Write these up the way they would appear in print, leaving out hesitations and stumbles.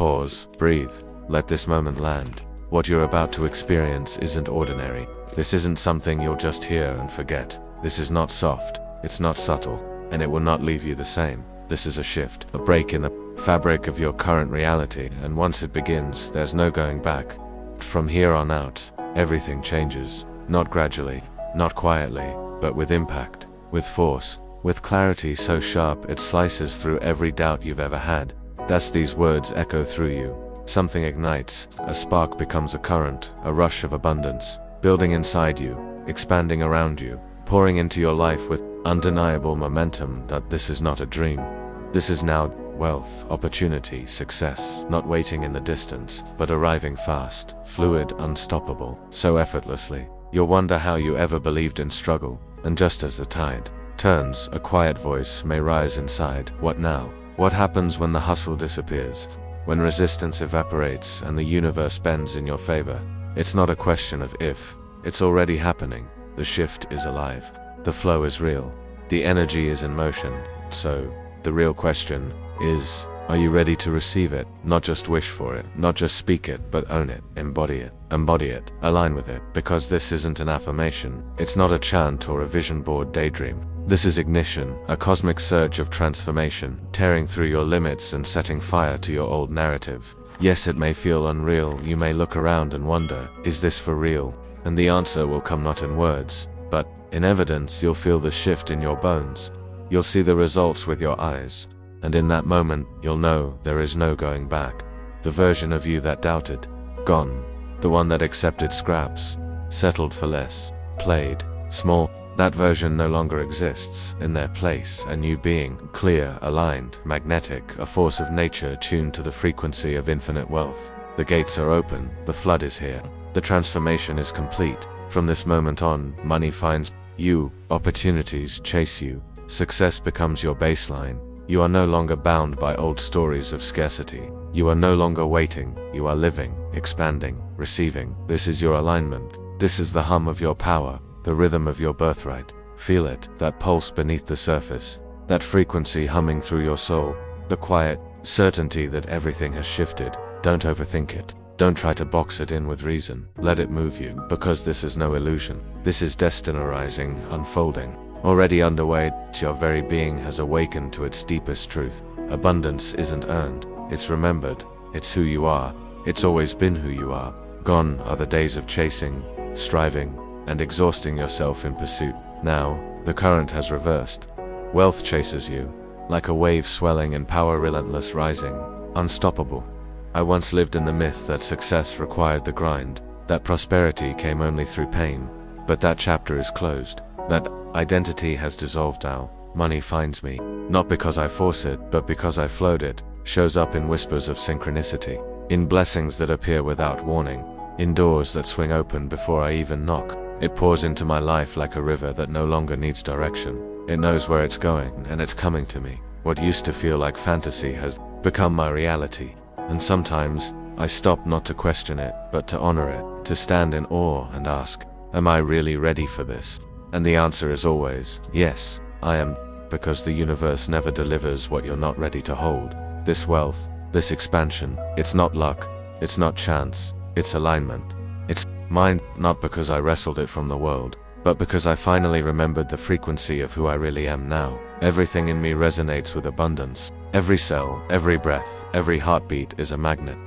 Pause, breathe, let this moment land. What you're about to experience isn't ordinary. This isn't something you'll just hear and forget. This is not soft, it's not subtle, and it will not leave you the same. This is a shift, a break in the fabric of your current reality, and once it begins, there's no going back. From here on out, everything changes. Not gradually, not quietly, but with impact, with force, with clarity so sharp it slices through every doubt you've ever had. Thus these words echo through you. Something ignites, a spark becomes a current, a rush of abundance, building inside you, expanding around you, pouring into your life with undeniable momentum. That this is not a dream. This is now wealth, opportunity, success, not waiting in the distance, but arriving fast, fluid, unstoppable, so effortlessly. You'll wonder how you ever believed in struggle, and just as the tide turns, a quiet voice may rise inside. What now? What happens when the hustle disappears? When resistance evaporates and the universe bends in your favor? It's not a question of if, it's already happening. The shift is alive. The flow is real. The energy is in motion. So, the real question is, are you ready to receive it? Not just wish for it, not just speak it, but own it, embody it, align with it. Because this isn't an affirmation, it's not a chant or a vision board daydream. This is ignition, a cosmic surge of transformation, tearing through your limits and setting fire to your old narrative. Yes, it may feel unreal. You may look around and wonder, is this for real? And the answer will come not in words, but in evidence. You'll feel the shift in your bones. You'll see the results with your eyes. And in that moment, you'll know there is no going back. The version of you that doubted, gone. The one that accepted scraps, settled for less, played small. That version no longer exists. In their place, a new being, clear, aligned, magnetic, a force of nature tuned to the frequency of infinite wealth. The gates are open, the flood is here. The transformation is complete. From this moment on, money finds you, opportunities chase you, success becomes your baseline. You are no longer bound by old stories of scarcity. You are no longer waiting, you are living, expanding, receiving. This is your alignment. This is the hum of your power, the rhythm of your birthright. Feel it, that pulse beneath the surface, that frequency humming through your soul, the quiet certainty that everything has shifted. Don't overthink it. Don't try to box it in with reason. Let it move you, because this is no illusion. This is destiny rising, unfolding. Already underway, your very being has awakened to its deepest truth. Abundance isn't earned, it's remembered. It's who you are. It's always been who you are. Gone are the days of chasing, striving, and exhausting yourself in pursuit. Now, the current has reversed. Wealth chases you, like a wave swelling in power, relentless rising, unstoppable. I once lived in the myth that success required the grind, that prosperity came only through pain. But that chapter is closed. That identity has dissolved now. Money finds me, not because I force it, but because I float it. Shows up in whispers of synchronicity, in blessings that appear without warning, in doors that swing open before I even knock. It pours into my life like a river that no longer needs direction. It knows where it's going, and it's coming to me. What used to feel like fantasy has become my reality. And sometimes, I stop not to question it, but to honor it, to stand in awe and ask, am I really ready for this? And the answer is always, yes, I am, because the universe never delivers what you're not ready to hold. This wealth, this expansion, it's not luck, it's not chance, it's alignment. It's mine, not because I wrestled it from the world, but because I finally remembered the frequency of who I really am now. Everything in me resonates with abundance. Every cell, every breath, every heartbeat is a magnet.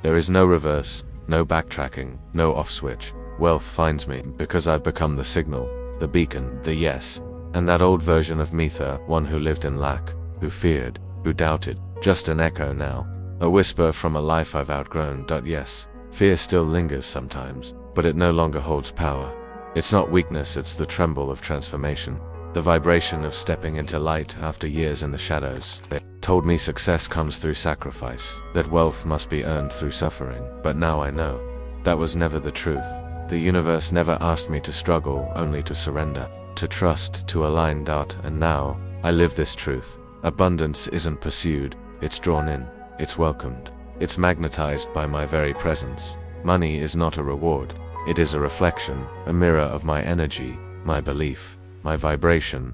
There is no reverse, no backtracking, no off switch. Wealth finds me because I've become the signal, the beacon, the yes. And that old version of me, one who lived in lack, who feared, who doubted, just an echo now. A whisper from a life I've outgrown. Yes, fear still lingers sometimes, but it no longer holds power. It's not weakness, it's the tremble of transformation. The vibration of stepping into light after years in the shadows. They told me success comes through sacrifice, that wealth must be earned through suffering. But now I know, that was never the truth. The universe never asked me to struggle, only to surrender, to trust, to align. And now, I live this truth. Abundance isn't pursued, it's drawn in, it's welcomed, it's magnetized by my very presence. Money is not a reward, it is a reflection, a mirror of my energy, my belief. My vibration,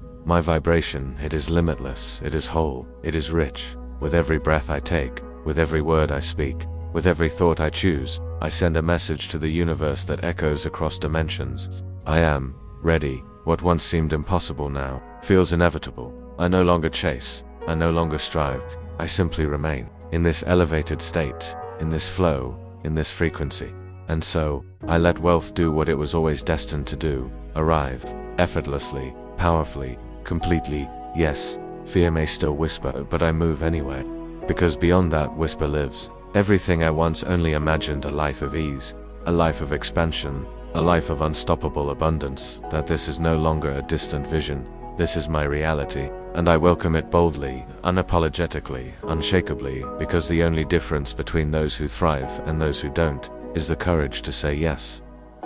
it is limitless, it is whole, it is rich. With every breath I take, With every word I speak, with every thought I choose, I send a message to the universe that echoes across dimensions. I am ready. What once seemed impossible now feels inevitable. I no longer chase. I no longer strive. I simply remain in this elevated state, in this flow, in this frequency. And so, I let wealth do what it was always destined to do, arrive, effortlessly, powerfully, completely. Yes, fear may still whisper, but I move anyway. Because beyond that whisper lives everything I once only imagined: a life of ease, a life of expansion, a life of unstoppable abundance. That this is no longer a distant vision. This is my reality, and I welcome it boldly, unapologetically, unshakably, because the only difference between those who thrive and those who don't is the courage to say yes.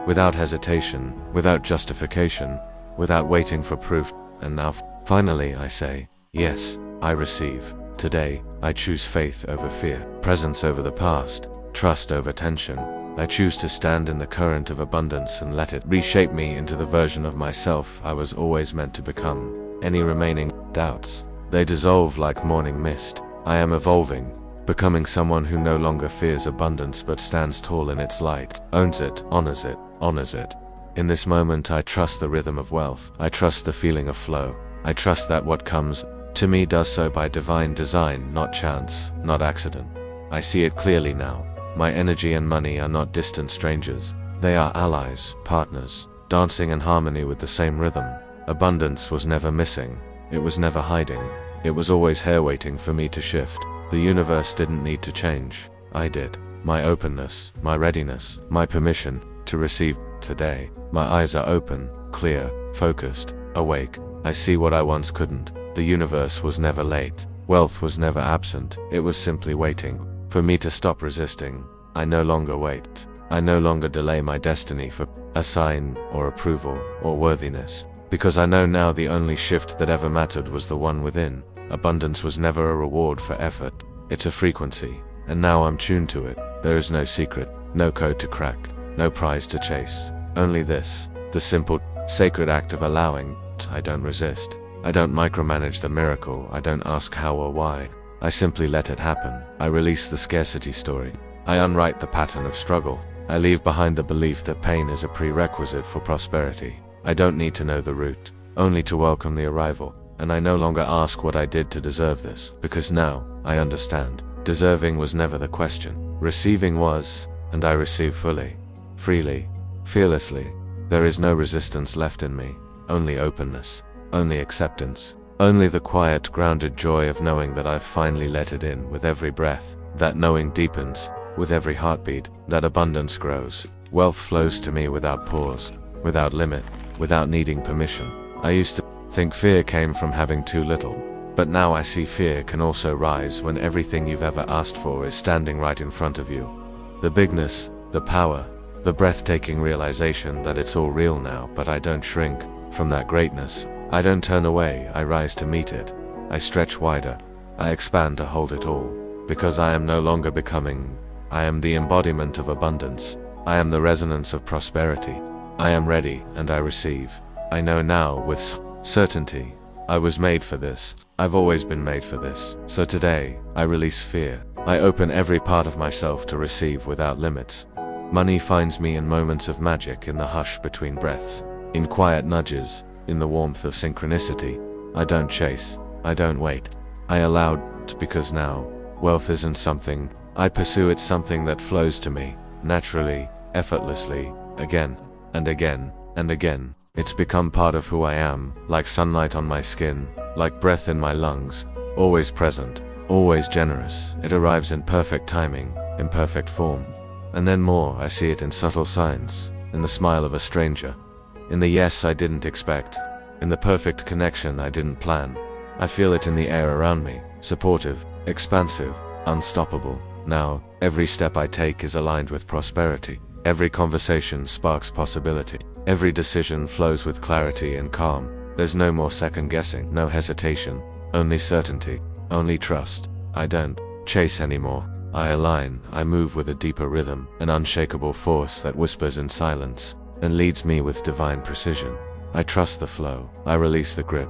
Without hesitation, without justification, without waiting for proof. And now, finally I say, yes, I receive. Today, I choose faith over fear, presence over the past, trust over tension. I choose to stand in the current of abundance and let it reshape me into the version of myself I was always meant to become. Any remaining doubts, they dissolve like morning mist. I am evolving, becoming someone who no longer fears abundance but stands tall in its light, owns it, honors it. In this moment I trust the rhythm of wealth. I trust the feeling of flow. I trust that what comes to me does so by divine design, not chance, not accident. I see it clearly now. My energy and money are not distant strangers. They are allies, partners, dancing in harmony with the same rhythm. Abundance was never missing. It was never hiding. It was always here waiting for me to shift. The universe didn't need to change. I did. My openness, my readiness, my permission to receive. Today, my eyes are open, clear, focused, awake. I see what I once couldn't. The universe was never late. Wealth was never absent. It was simply waiting for me to stop resisting. I no longer wait. I no longer delay my destiny for a sign or approval or worthiness. Because I know now the only shift that ever mattered was the one within. Abundance was never a reward for effort. It's a frequency. And now I'm tuned to it. There is no secret, no code to crack, no prize to chase. Only this, the simple, sacred act of allowing. I don't resist. I don't micromanage the miracle. I don't ask how or why. I simply let it happen. I release the scarcity story. I unwrite the pattern of struggle. I leave behind the belief that pain is a prerequisite for prosperity. I don't need to know the route, only to welcome the arrival. And I no longer ask what I did to deserve this, because now I understand. Deserving was never the question. Receiving was, and I receive fully, freely, fearlessly. There is no resistance left in me, only openness, only acceptance, only the quiet, grounded joy of knowing that I've finally let it in. With every breath, that knowing deepens. With every heartbeat, that abundance grows. Wealth flows to me without pause, without limit, without needing permission. I used to think fear came from having too little, but now I see fear can also rise when everything you've ever asked for is standing right in front of you. The bigness, the power, the breathtaking realization that it's all real now. But I don't shrink from that greatness. I don't turn away. I rise to meet it. I stretch wider. I expand to hold it all. Because I am no longer becoming. I am the embodiment of abundance. I am the resonance of prosperity. I am ready, and I receive. I know now with certainty. I was made for this. I've always been made for this. So today, I release fear. I open every part of myself to receive without limits. Money finds me in moments of magic, in the hush between breaths, in quiet nudges, in the warmth of synchronicity. I don't chase. I don't wait. I allow it, because now, wealth isn't something I pursue. It's something that flows to me, naturally, effortlessly, again, and again, and again. It's become part of who I am, like sunlight on my skin, like breath in my lungs, always present, always generous. It arrives in perfect timing, in perfect form. And then more, I see it in subtle signs, in the smile of a stranger, in the yes I didn't expect, in the perfect connection I didn't plan. I feel it in the air around me, supportive, expansive, unstoppable. Now, every step I take is aligned with prosperity. Every conversation sparks possibility. Every decision flows with clarity and calm. There's no more second guessing, no hesitation, only certainty, only trust. I don't chase anymore. I align. I move with a deeper rhythm, an unshakable force that whispers in silence and leads me with divine precision. I trust the flow. I release the grip.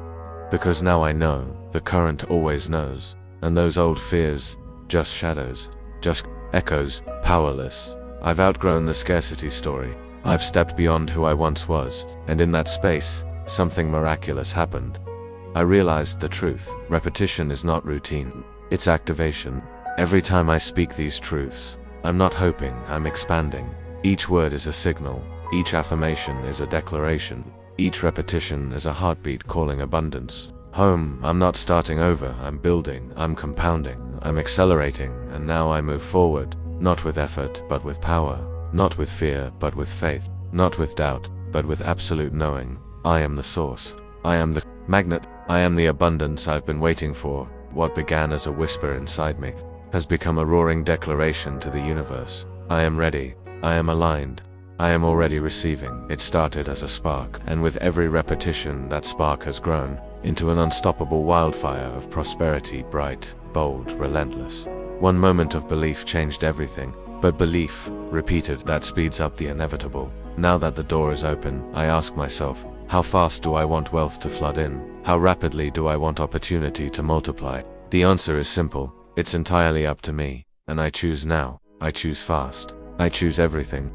Because now I know, the current always knows. And those old fears, just shadows, just echoes, powerless. I've outgrown the scarcity story. I've stepped beyond who I once was, and in that space, something miraculous happened. I realized the truth. Repetition is not routine, it's activation. Every time I speak these truths, I'm not hoping, I'm expanding. Each word is a signal, each affirmation is a declaration, each repetition is a heartbeat calling abundance home. I'm not starting over, I'm building, I'm compounding, I'm accelerating, and now I move forward, not with effort, but with power, not with fear, but with faith, not with doubt, but with absolute knowing. I am the source. I am the magnet. I am the abundance I've been waiting for. What began as a whisper inside me has become a roaring declaration to the universe. I am ready. I am aligned. I am already receiving. It started as a spark, and with every repetition, that spark has grown into an unstoppable wildfire of prosperity, bright, bold, relentless. One moment of belief changed everything, but belief, repeated, that speeds up the inevitable. Now that the door is open, I ask myself, how fast do I want wealth to flood in? How rapidly do I want opportunity to multiply? The answer is simple. It's entirely up to me, and I choose now. I choose fast. I choose everything.